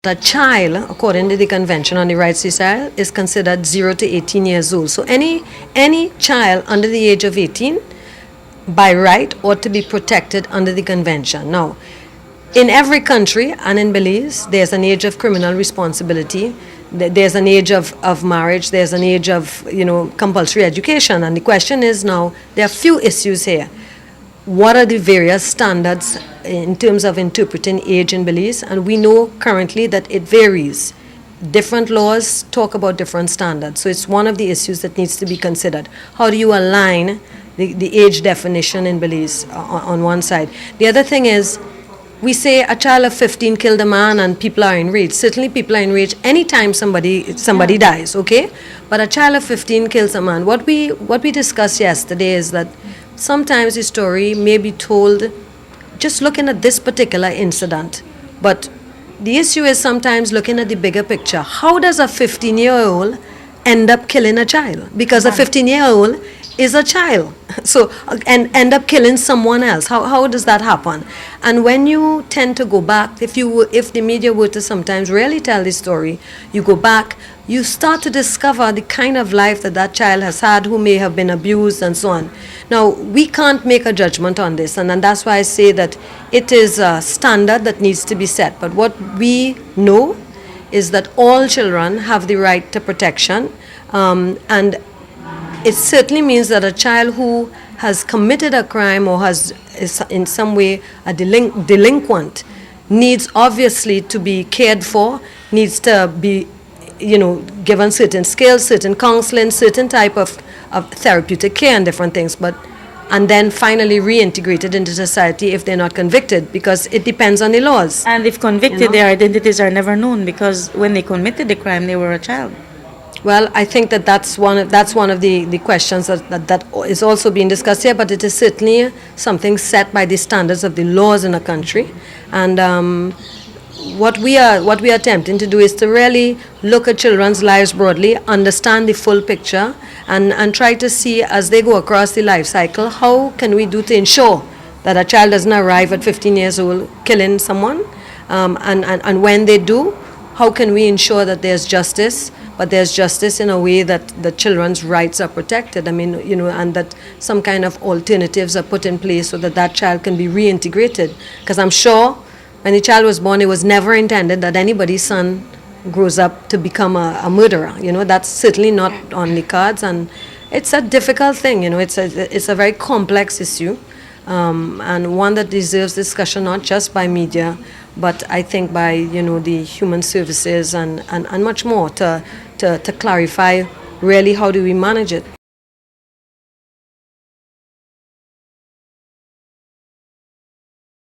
A child, according to the Convention on the Rights of the Child, is considered 0 to 18 years old. So any child under the age of 18, by right, ought to be protected under the Convention. Now, in every country and in Belize, there's an age of criminal responsibility. There's an age of marriage. There's an age of, compulsory education. And the question is now, there are few issues here. What are the various standards in terms of interpreting age in Belize? And we know currently that it varies. Different laws talk about different standards. So it's one of the issues that needs to be considered. How do you align the age definition in Belize on one side? The other thing is, we say a child of 15 killed a man and people are enraged. Certainly people are enraged anytime somebody dies, okay? But a child of 15 kills a man. What we discussed yesterday is that sometimes the story may be told just looking at this particular incident. But the issue is sometimes looking at the bigger picture. How does a 15-year-old end up killing a child? Because a 15-year-old is a child. So, and end up killing someone else. How does that happen? And when you tend to go back, if the media were to sometimes really tell the story, you go back, you start to discover the kind of life that child has had, who may have been abused and so on. Now, we can't make a judgment on this, and that's why I say that it is a standard that needs to be set. But what we know is that all children have the right to protection, and it certainly means that a child who has committed a crime or is in some way a delinquent needs obviously to be cared for, needs to be given certain skills, certain counseling, certain type of therapeutic care and different things, and then finally reintegrated into society if they're not convicted, because it depends on the laws. And if convicted, their identities are never known, because when they committed the crime, they were a child. Well, I think that's one of the questions that is also being discussed here, but it is certainly something set by the standards of the laws in a country. And what we are attempting to do is to really look at children's lives broadly, understand the full picture, and try to see, as they go across the life cycle, how can we do to ensure that a child doesn't arrive at 15 years old killing someone, and when they do, how can we ensure that there's justice, but there's justice in a way that the children's rights are protected. I mean, and that some kind of alternatives are put in place so that child can be reintegrated. Because I'm sure when the child was born, it was never intended that anybody's son grows up to become a murderer. That's certainly not on the cards, and it's a difficult thing. It's a very complex issue, and one that deserves discussion not just by media, but I think by the human services and much more to clarify really how do we manage it.